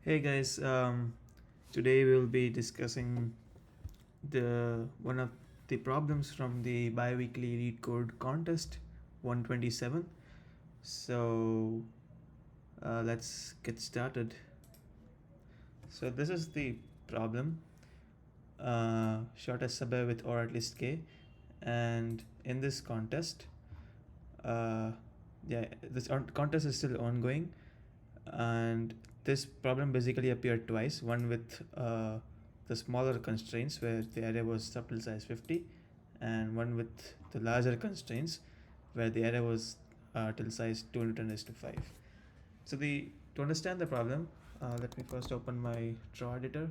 Hey guys, today we'll be discussing the one of the problems from the Biweekly Leetcode contest 127. So let's get started. So this is the problem, short as Subarray with or at least k, and in this contest, uh, this contest is still ongoing, and this problem basically appeared twice, one with the smaller constraints where the array was subtotal size 50, and one with the larger constraints where the array was till size 210⁵. So to understand the problem, let me first open my draw editor.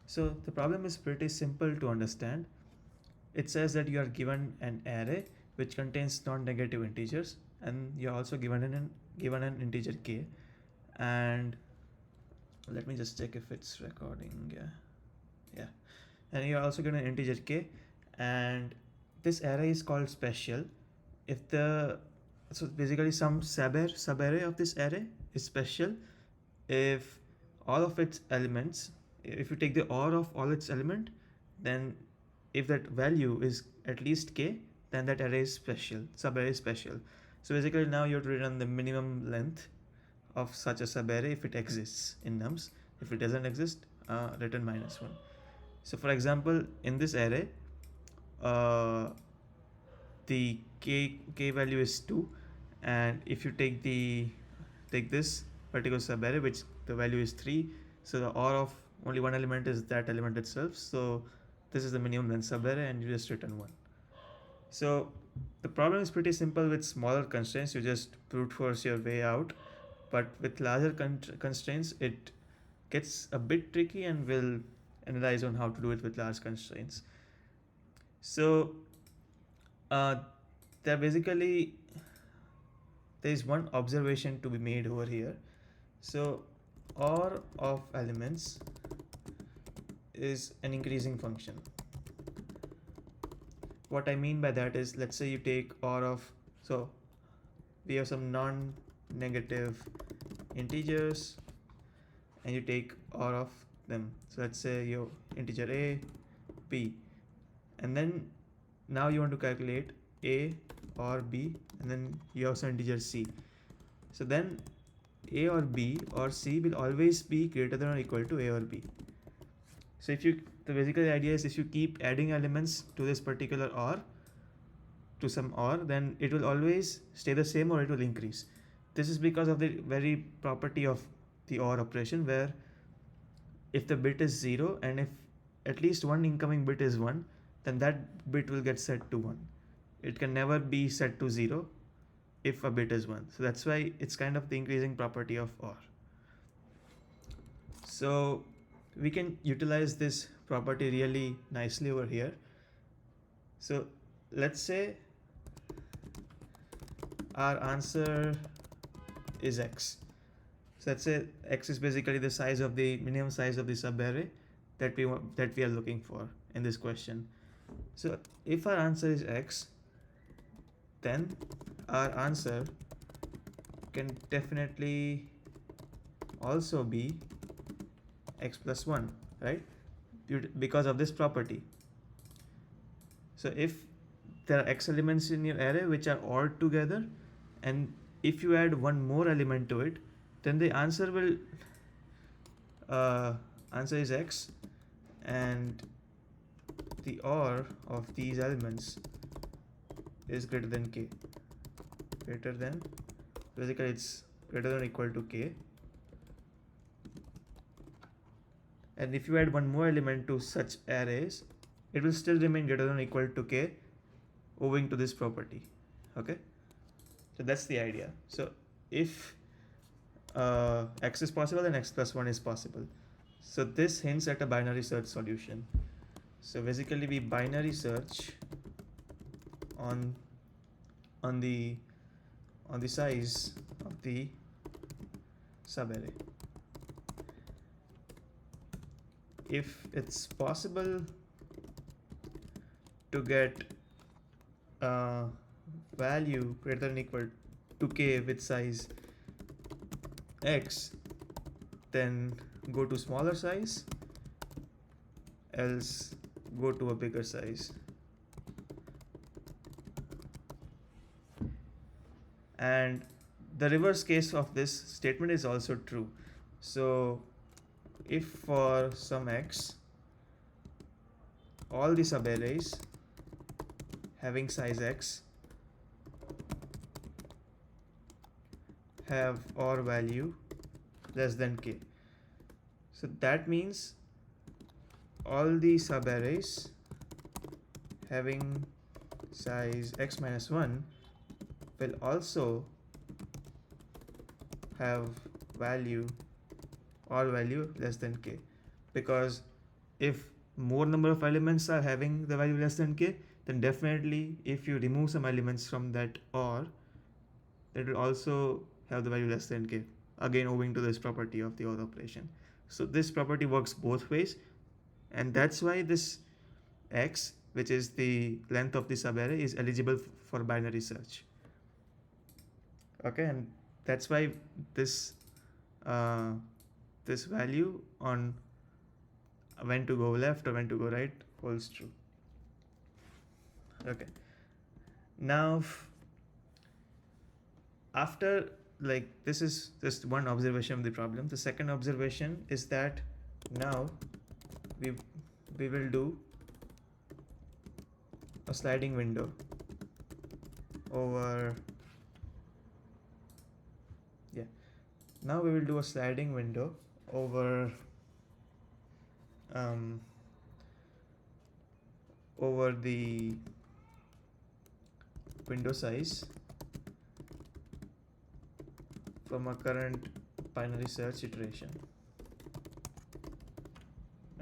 So the problem is pretty simple to understand. It says that you are given an array which contains non-negative integers, and you're also given an integer k, and let me just check if it's recording. Yeah, and you're also given an integer k, and this array is called special if the so basically some subarray of this array is special if all of its elements, if you take the OR of all its element, then if that value is at least k, then that array is special, subarray is special. So basically now you have to return the minimum length of such a subarray if it exists in nums. If it doesn't exist, return -1. So for example, in this array, the k value is 2, and if you take this particular subarray which the value is 3, so the OR of only one element is that element itself, so this is the minimum length subarray, and you just return 1. So the problem is pretty simple. With smaller constraints you just brute force your way out, but with larger constraints it gets a bit tricky, and we'll analyze on how to do it with large constraints. So there is one observation to be made over here. So OR of elements is an increasing function. What I mean by that is, let's say you take OR of, so we have some non-negative integers and you take OR of them. So let's say your integer a, b, and then now you want to calculate a or b, and then you have some integer c. So then a or b or c will always be greater than or equal to a or b. So the basic idea is, if you keep adding elements to this particular OR, to some OR, then it will always stay the same or it will increase. This is because of the very property of the OR operation, where if the bit is 0 and if at least one incoming bit is 1, then that bit will get set to 1. It can never be set to 0 if a bit is 1. So that's why it's kind of the increasing property of OR. So we can utilize this property really nicely over here. So let's say our answer is x. So let's say x is basically the size of the minimum size of the subarray that we are looking for in this question. So if our answer is x, then our answer can definitely also be x plus 1, right? Because of this property. So if there are x elements in your array which are ORed together, and if you add one more element to it, then the answer will answer is x, and the OR of these elements is greater than k. Basically it's greater than or equal to k. And if you add one more element to such arrays, it will still remain greater than or equal to k, owing to this property. Okay, so that's the idea. So if x is possible, then x plus 1 is possible. So this hints at a binary search solution. So basically we binary search on the size of the subarray. If it's possible to get value greater than or equal to k with size x, then go to smaller size, else go to a bigger size. And the reverse case of this statement is also true. So if for some x, all the subarrays having size x have or value less than k, so that means all the subarrays having size x minus 1 will also have value or value less than k, because if more number of elements are having the value less than k, then definitely if you remove some elements from that or, that will also have the value less than k, again owing to this property of the OR operation. So this property works both ways, and that's why this x, which is the length of the subarray, is eligible for binary search. Okay, and that's why this this value on when to go left or when to go right holds true. Okay, now after, like, this is just one observation of the problem. The second observation is that now we will do a sliding window over, now we will do a sliding window over over the window size from a current binary search iteration.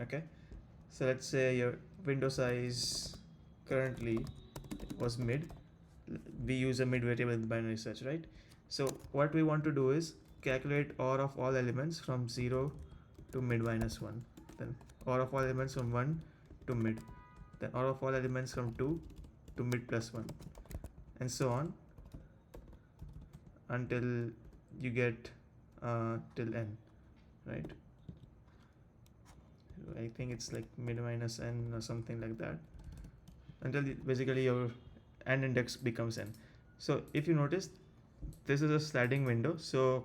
Okay, so let's say your window size currently was mid. We use a mid variable in binary search, right? So what we want to do is calculate OR of all elements from 0 to mid minus 1, then OR of all elements from 1 to mid, then OR of all elements from 2 to mid plus 1, and so on until you get till n, right? I think it's like mid minus n or something like that, until basically your n index becomes n. So if you notice, this is a sliding window. So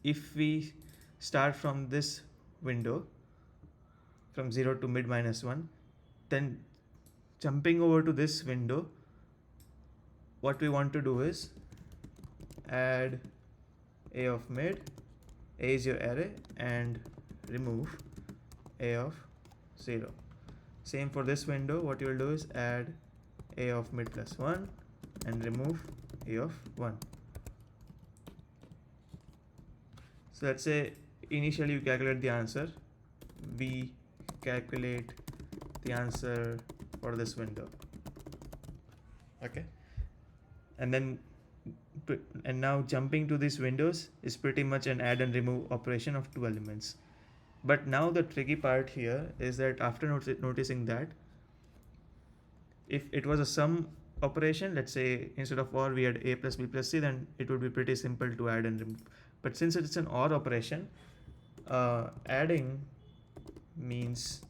if we start from this window from 0 to mid minus 1, then jumping over to this window, what we want to do is add a of mid, a is your array, and remove a of 0. Same for this window, what you will do is add a of mid plus 1 and remove a of 1. So let's say initially you calculate the answer, we calculate the answer for this window. Okay, and now jumping to these windows is pretty much an add and remove operation of two elements. But now the tricky part here is that after noticing that if it was a sum operation, let's say instead of OR we had a plus b plus c, then it would be pretty simple to add and remove. But since it's an OR operation, adding means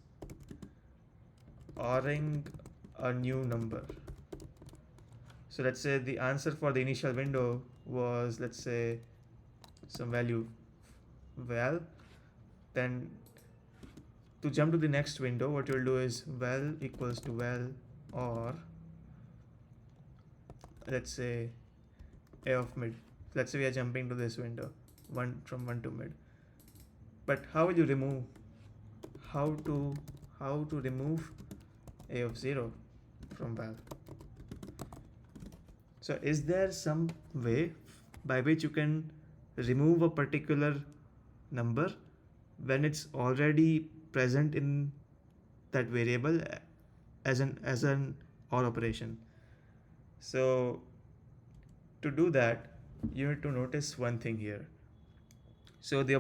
ORing a new number. So let's say the answer for the initial window was, let's say, some value val. Then to jump to the next window, what you'll do is val equals to val, or let's say a of mid. Let's say we are jumping to this window, from 1 to mid. But how will you remove? How to remove a of 0 from val? So is there some way by which you can remove a particular number when it's already present in that variable as an OR operation? So to do that, you need to notice one thing here. So the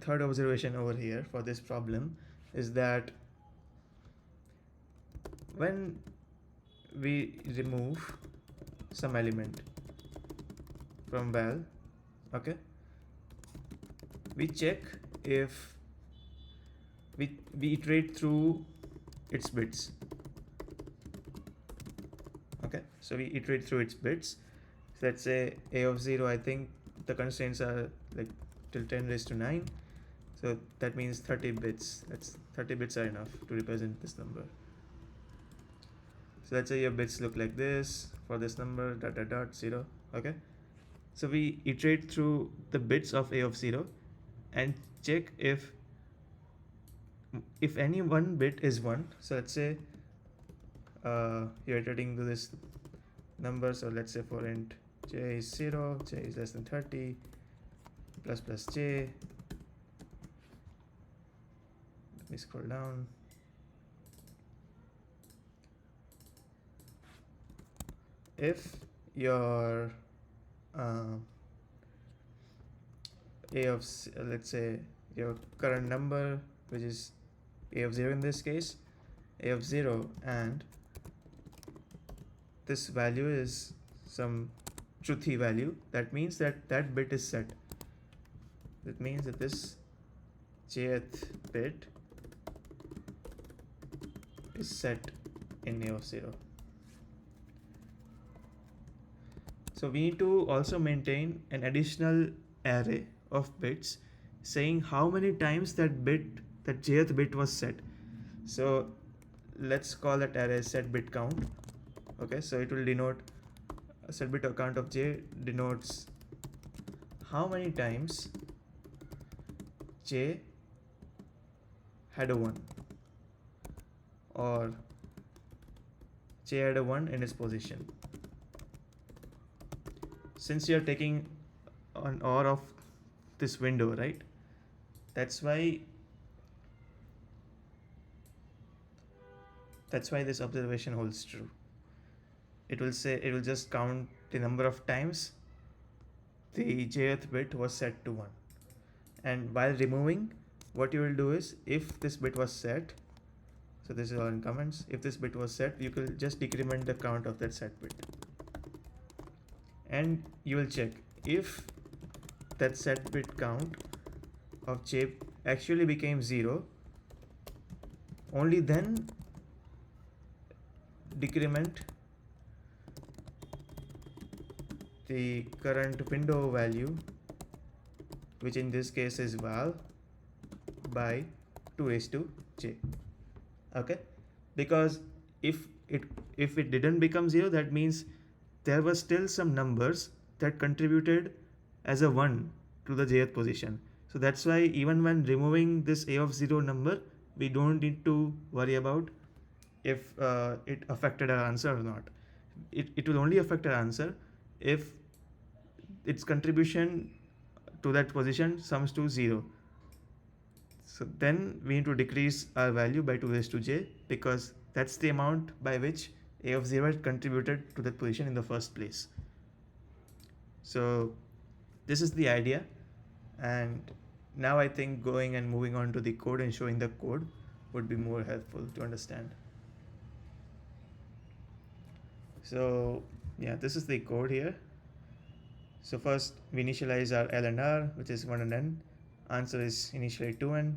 third observation over here for this problem is that when we remove some element from val, okay, we check if we iterate through its bits. Okay, so we iterate through its bits. So let's say a of 0, I think the constraints are like till 10 raised to 9. So that means 30 bits. That's 30 bits are enough to represent this number. So let's say your bits look like this for this number, dot dot dot 0. Okay, so we iterate through the bits of a of 0 and check if any one bit is 1. So let's say you're iterating to this number. So let's say for int j is 0, j is less than 30, plus plus j. Let me scroll down. If your a of let's say your current number, which is a of 0 in this case, a of 0, and this value is some truthy value, that means that that bit is set. That means that this jth bit is set in a of 0. So we need to also maintain an additional array of bits saying how many times that jth bit was set. So let's call that array set bit count. Okay, so it will denote a set bit count of j denotes how many times j had a 1 or j had a 1 in its position. Since you are taking an OR of this window, right? That's why this observation holds true. It will just count the number of times the jth bit was set to 1. And while removing, what you will do is, if this bit was set, so this is all in comments, if this bit was set, you will just decrement the count of that set bit. And you will check if that set bit count of j actually became 0, only then decrement the current window value, which in this case is val, by 2 raised to j. Okay, because if it didn't become 0, that means there were still some numbers that contributed as a 1 to the jth position. So that's why even when removing this a of 0 number, we don't need to worry about if it affected our answer or not. It will only affect our answer if its contribution to that position sums to 0. So then we need to decrease our value by 2 raised to j, because that's the amount by which a of 0 had contributed to that position in the first place. So this is the idea, and now I think going and moving on to the code and showing the code would be more helpful to understand. So yeah, this is the code here. So first we initialize our L and R, which is 1 and n. Answer is initially 2n.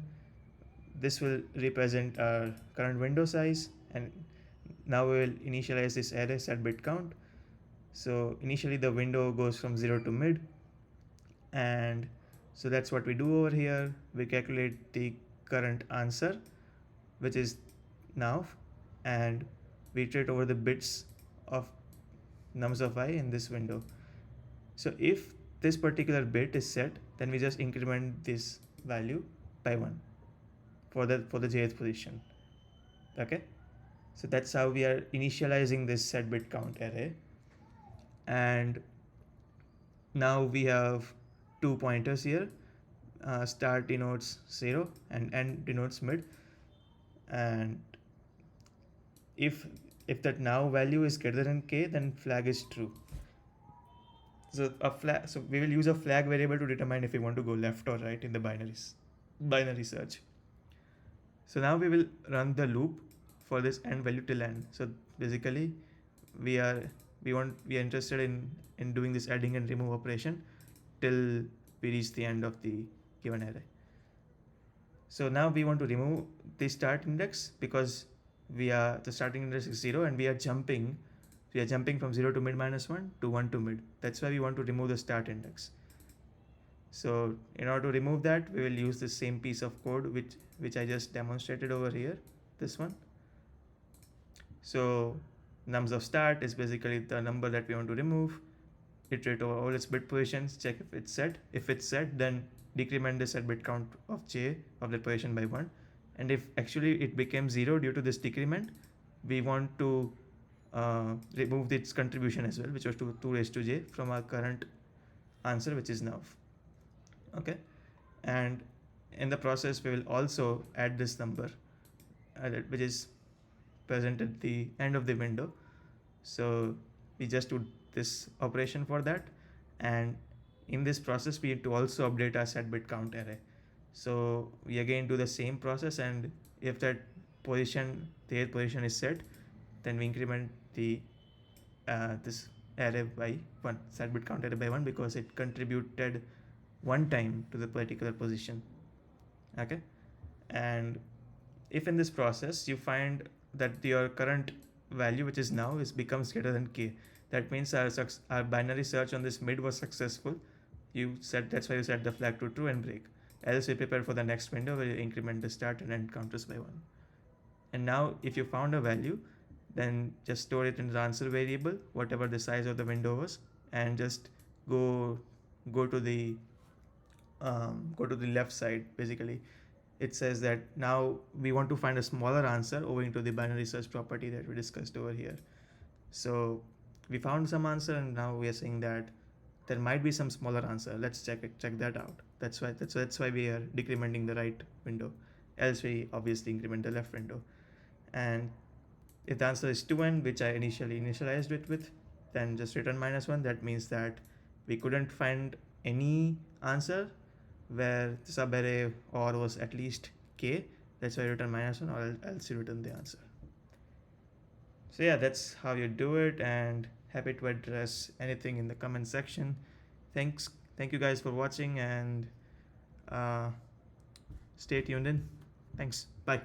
This will represent our current window size, and now we will initialize this array set bit count. So initially the window goes from 0 to mid, and so that's what we do over here. We calculate the current answer, which is now, and we iterate over the bits of nums of I in this window. So if this particular bit is set, then we just increment this value by 1 for the jth position. Okay, so that's how we are initializing this set bit count array. And now we have 2 pointers here. Start denotes 0 and end denotes mid. And if that now value is greater than k, then flag is true. So we will use a flag variable to determine if we want to go left or right in the binary search. So now we will run the loop for this end value till end. So basically we are interested in doing this adding and remove operation till we reach the end of the given array. So now we want to remove the start index because the starting index is 0 and we are jumping from 0 to mid minus 1 to 1 to mid. That's why we want to remove the start index. So in order to remove that, we will use the same piece of code which I just demonstrated over here, this one. So nums of start is basically the number that we want to remove. Iterate over all its bit positions, check if it's set. If it's set, then decrement the set bit count of j of that position by 1. And if actually it became 0 due to this decrement, we want to remove its contribution as well, which was 2 raised to j from our current answer, which is now. Okay, and in the process we will also add this number which is present at the end of the window. So we just do this operation for that, and in this process we need to also update our set bit count array. So we again do the same process, and if that position, the position is set, then we increment the this array by 1, set bit count array by 1, because it contributed one time to the particular position. Okay, and if in this process you find that your current value, which is now, becomes greater than k, that means our binary search on this mid was successful. That's why you set the flag to true and break. Else we prepare for the next window where you increment the start and end counters by 1. And now if you found a value, then just store it in the answer variable, whatever the size of the window was, and just go to the left side. Basically it says that now we want to find a smaller answer owing to the binary search property that we discussed over here. So we found some answer, and now we are saying that there might be some smaller answer. Let's check that out. That's why we are decrementing the right window. Else we obviously increment the left window. And if the answer is 2n, which I initially initialized it with, then just return -1. That means that we couldn't find any answer where the subarray or was at least k. That's why I return -1, or else you return the answer. So yeah, that's how you do it, and happy to address anything in the comment section. Thank you guys for watching, and stay tuned in. Thanks. Bye.